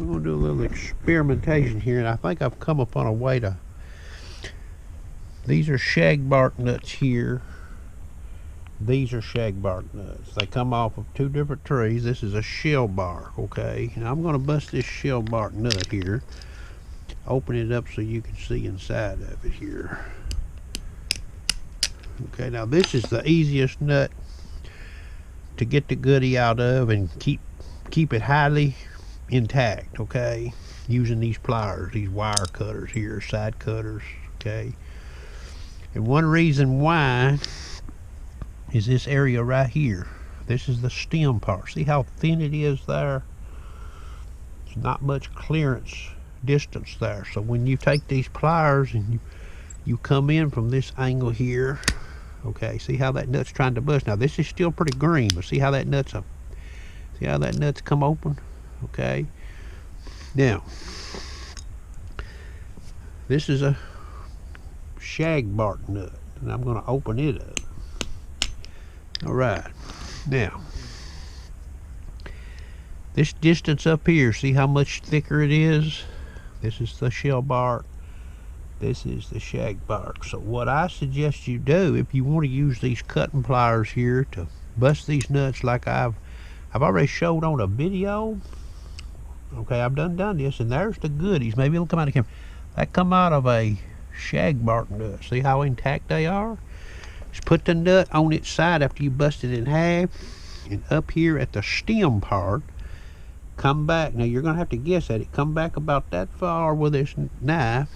I'm gonna do a little experimentation here, and I think I've come upon a way to. These are shag bark nuts here. These are shag bark nuts. They come off of two different trees. This is a shell bark, okay? Now I'm gonna bust this shell bark nut here. Open it up so you can see inside of it here. Okay, now this is the easiest nut to get the goodie out of and keep it highly intact, okay? Using these pliers, these wire cutters here, side cutters, okay? And one reason why is this area right here. This is the stem part. See how thin it is there? There's not much clearance distance there. So when you take these pliers and you come in from this angle here, okay, see how that nut's trying to bust. Now this is still pretty green, but see how that nut's up. See how that nut's come open? Okay. Now, this is a shag bark nut, and I'm going to open it up. All right. Now, this distance up here, see how much thicker it is? This is the shell bark. This is the shag bark. So what I suggest you do, if you want to use these cutting pliers here to bust these nuts like I've already showed on a video. Okay, I've done this, and there's the goodies. Maybe it'll come out of camera. That come out of a shag bark nut. See how intact they are? Just put the nut on its side after you bust it in half, and up here at the stem part, come back. Now you're gonna have to guess at it. Come back about that far with this knife.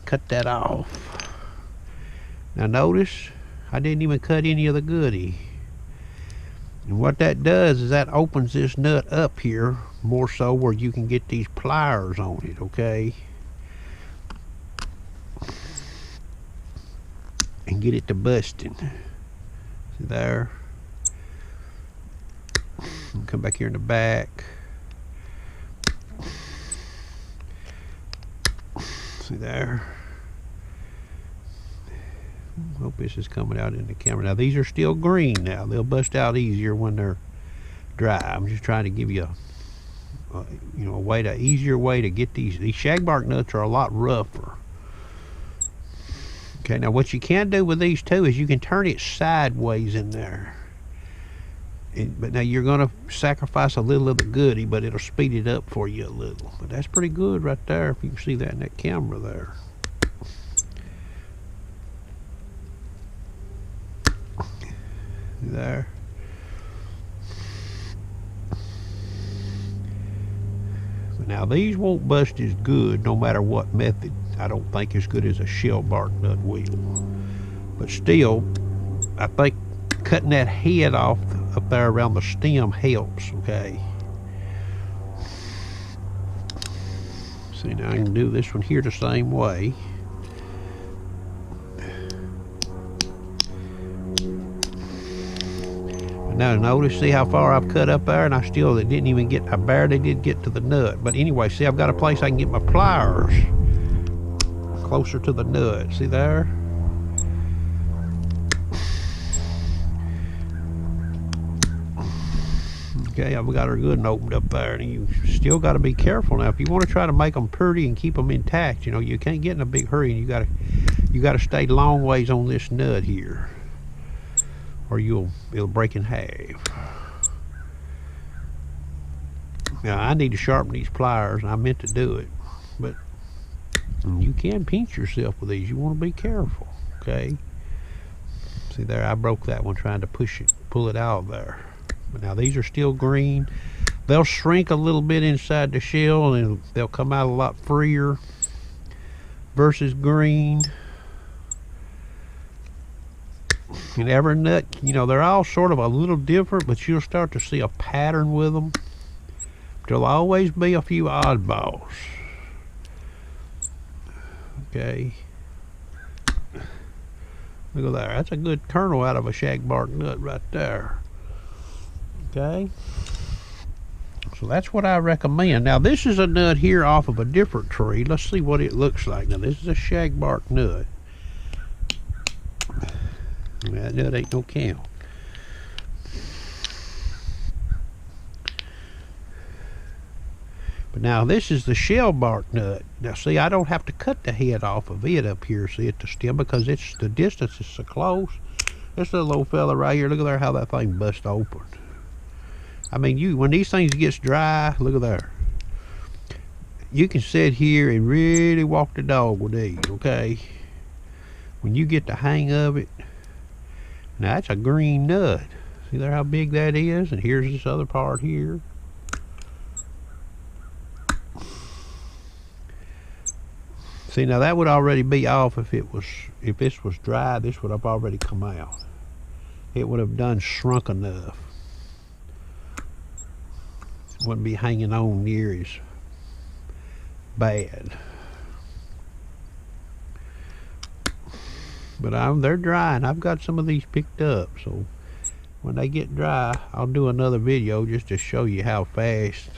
Cut that off. Now notice I didn't even cut any of the goodie. And what that does is that opens this nut up here more so where you can get these pliers on it, okay? And get it to busting. See there? And come back here in the back. See there? Hope this is coming out in the camera. Now these are still green now. They'll bust out easier when they're dry. I'm just trying to give you a easier way to get these. These shag bark nuts are a lot rougher. Okay, now what you can do with these too is you can turn it sideways in there. But now you're gonna sacrifice a little of the goodie, but it'll speed it up for you a little. But that's pretty good right there, if you can see that in that camera there. There. But now these won't bust as good no matter what method. I don't think as good as a shell bark nut will. But still, I think cutting that head off up there around the stem helps, okay? See, now I can do this one here the same way. Now notice, see how far I've cut up there, and I barely did get to the nut. But anyway, see, I've got a place I can get my pliers closer to the nut. See there? Okay, I've got her good and opened up there, and you still got to be careful now. If you want to try to make them pretty and keep them intact, you know, you can't get in a big hurry, and you got to stay long ways on this nut here, or it'll break in half. Now I need to sharpen these pliers, and I meant to do it, but you can pinch yourself with these. You want to be careful, okay? See there, I broke that one trying to pull it out of there. But now these are still green. They'll shrink a little bit inside the shell, and they'll come out a lot freer versus green. And every nut, you know, they're all sort of a little different, but you'll start to see a pattern with them. There'll always be a few oddballs. Okay. Look at there. That's a good kernel out of a shag bark nut right there. Okay. So that's what I recommend. Now this is a nut here off of a different tree. Let's see what it looks like. Now this is a shag bark nut. That nut ain't no count. But now this is the shell bark nut. Now see, I don't have to cut the head off of it up here, see, at the stem, because it's the distance is so close. This little old fella right here, look at there how that thing bust open. I mean, when these things gets dry, look at there. You can sit here and really walk the dog with these, okay? When you get the hang of it. Now that's a green nut. See there how big that is? And here's this other part here. See, now that would already be off if this was dry. This would have already come out. It would have done shrunk enough. It wouldn't be hanging on near as bad. But they're dry, and I've got some of these picked up, so when they get dry, I'll do another video just to show you how fast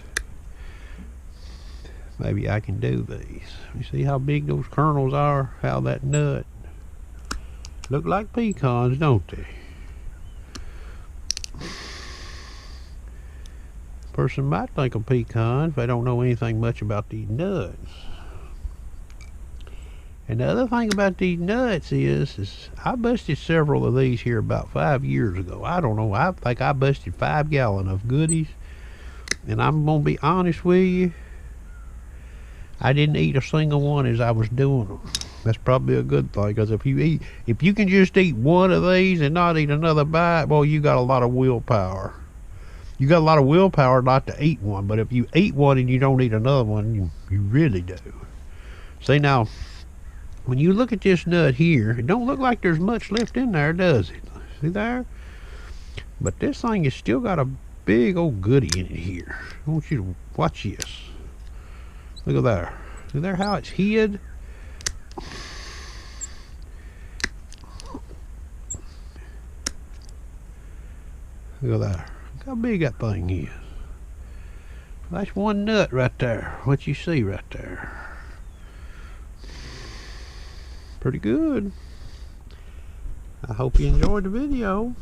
maybe I can do these. You see how big those kernels are? How that nut look like pecans, don't they? Person might think of pecans if they don't know anything much about these nuts. And the other thing about these nuts is I busted several of these here about 5 years ago. I don't know, I think I busted 5 gallons of goodies. And I'm gonna be honest with you, I didn't eat a single one as I was doing them. That's probably a good thing, because if you can just eat one of these and not eat another bite, boy, you got a lot of willpower. You got a lot of willpower not to eat one, but if you eat one and you don't eat another one, you really do. See now, when you look at this nut here, it don't look like there's much left in there, does it? See there? But this thing has still got a big old goodie in it here. I want you to watch this. Look at there. See there how it's hid? Look at there. Look how big that thing is. That's one nut right there. What you see right there. Pretty good. I hope you enjoyed the video.